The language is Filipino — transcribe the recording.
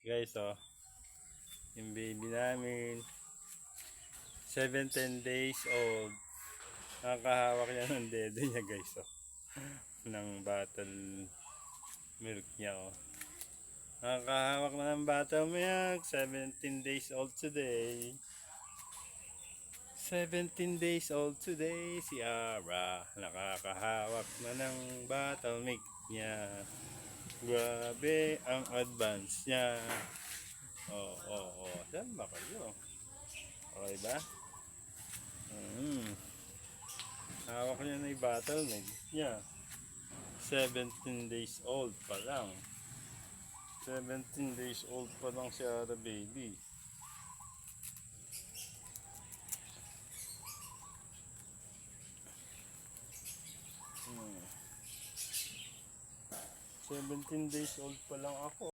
Guys, oh. Yung baby namin. 17 days old. Nakakahawak niya ng dedo niya, guys, oh. Ng bottle milk niya, oh. Nakakahawak na ng bottle milk. 17 days old today. 17 days old today si Ara. Nakakahawak na ng bottle milk niya. Grabe ang advance niya. Oh. Saan ba kayo? Okay ba? Hawak niya na yung bottle milk niya. 17 days old pa lang. 17 days old pa lang si Ara baby. 17 days old pa lang ako.